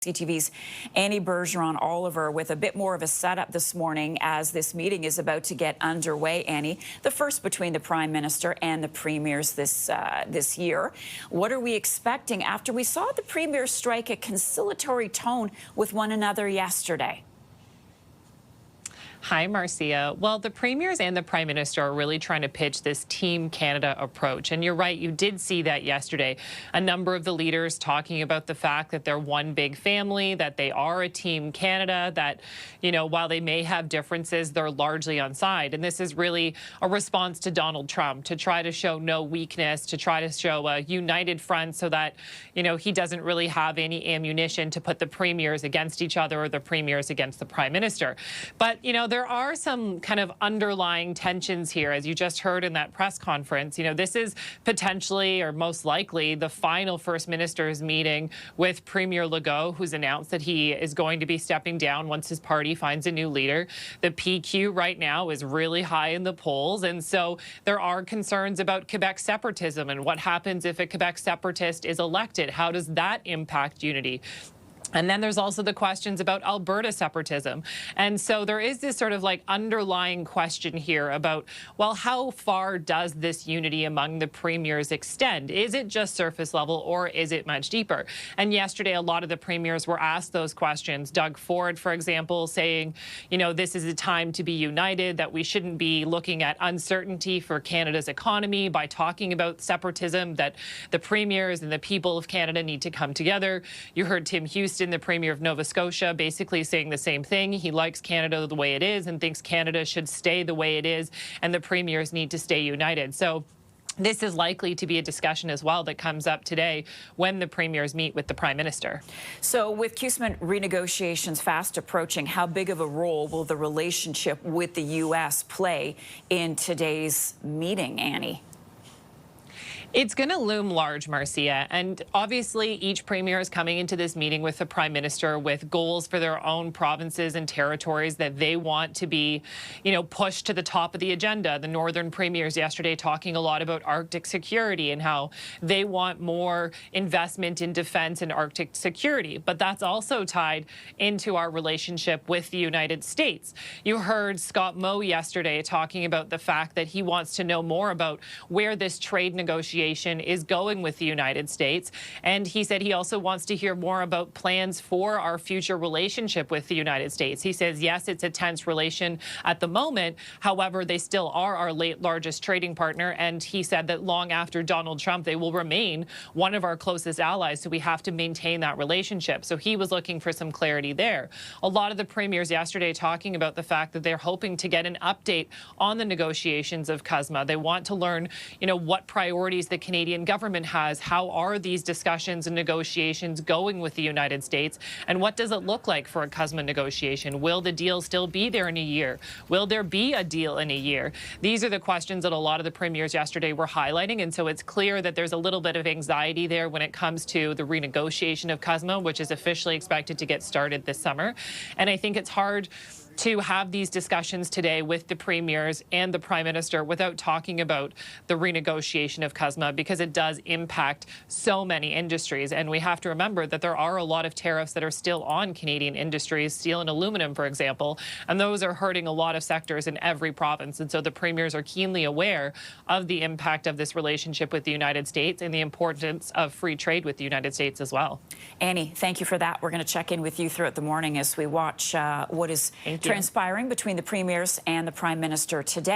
CTV's Annie Bergeron-Oliver with a bit more of a setup this morning as this meeting is about to get underway. Annie, the first between the Prime Minister and the Premiers this year. What are we expecting after we saw the Premiers strike a conciliatory tone with one another yesterday? Hi, Marcia. Well, the Premiers and the Prime Minister are really trying to pitch this Team Canada approach. And you're right, you did see that yesterday. A number of the leaders talking about the fact that they're one big family, that they are a Team Canada, that, you know, while they may have differences, they're largely on side. And this is really a response to Donald Trump to try to show no weakness, to try to show a united front so that, you know, he doesn't really have any ammunition to put the Premiers against each other or the Premiers against the Prime Minister. But, you know, there are some kind of underlying tensions here, as you just heard in that press conference. You know, this is potentially, or most likely, the final First Minister's meeting with Premier Legault, who's announced that he is going to be stepping down once his party finds a new leader. The PQ right now is really high in the polls, and so there are concerns about Quebec separatism and what happens if a Quebec separatist is elected. How does that impact unity? And then there's also the questions about Alberta separatism. And so there is this sort of like underlying question here about, well, how far does this unity among the premiers extend? Is it just surface level or is it much deeper? And yesterday, a lot of the premiers were asked those questions. Doug Ford, for example, saying, you know, this is a time to be united, that we shouldn't be looking at uncertainty for Canada's economy by talking about separatism, that the premiers and the people of Canada need to come together. You heard Tim Houston, the Premier of Nova Scotia, basically saying the same thing. He likes Canada the way it is and thinks Canada should stay the way it is, and the premiers need to stay united. So this is likely to be a discussion as well that comes up today when the premiers meet with the Prime Minister. So with CUSMA renegotiations fast approaching, how big of a role will the relationship with the U.S. play in today's meeting, Annie? It's going to loom large, Marcia, and obviously each premier is coming into this meeting with the Prime Minister with goals for their own provinces and territories that they want to be, you know, pushed to the top of the agenda. The Northern premiers yesterday talking a lot about Arctic security and how they want more investment in defense and Arctic security, but that's also tied into our relationship with the United States. You heard Scott Moe yesterday talking about the fact that he wants to know more about where this trade negotiation is going with the United States. And he said he also wants to hear more about plans for our future relationship with the United States. He says, yes, it's a tense relation at the moment. However, they still are our largest trading partner. And he said that long after Donald Trump, they will remain one of our closest allies. So we have to maintain that relationship. So he was looking for some clarity there. A lot of the premiers yesterday talking about the fact that they're hoping to get an update on the negotiations of CUSMA. They want to learn, you know, what priorities the Canadian government has. How are these discussions and negotiations going with the United States? And what does it look like for a CUSMA negotiation? Will the deal still be there in a year? Will there be a deal in a year? These are the questions that a lot of the premiers yesterday were highlighting. And so it's clear that there's a little bit of anxiety there when it comes to the renegotiation of CUSMA, which is officially expected to get started this summer. And I think it's hard to have these discussions today with the premiers and the Prime Minister without talking about the renegotiation of CUSMA, because it does impact so many industries. And we have to remember that there are a lot of tariffs that are still on Canadian industries, steel and aluminum, for example, and those are hurting a lot of sectors in every province. And so the premiers are keenly aware of the impact of this relationship with the United States and the importance of free trade with the United States as well. Annie, thank you for that. We're going to check in with you throughout the morning as we watch what is transpiring between the premiers and the Prime Minister today.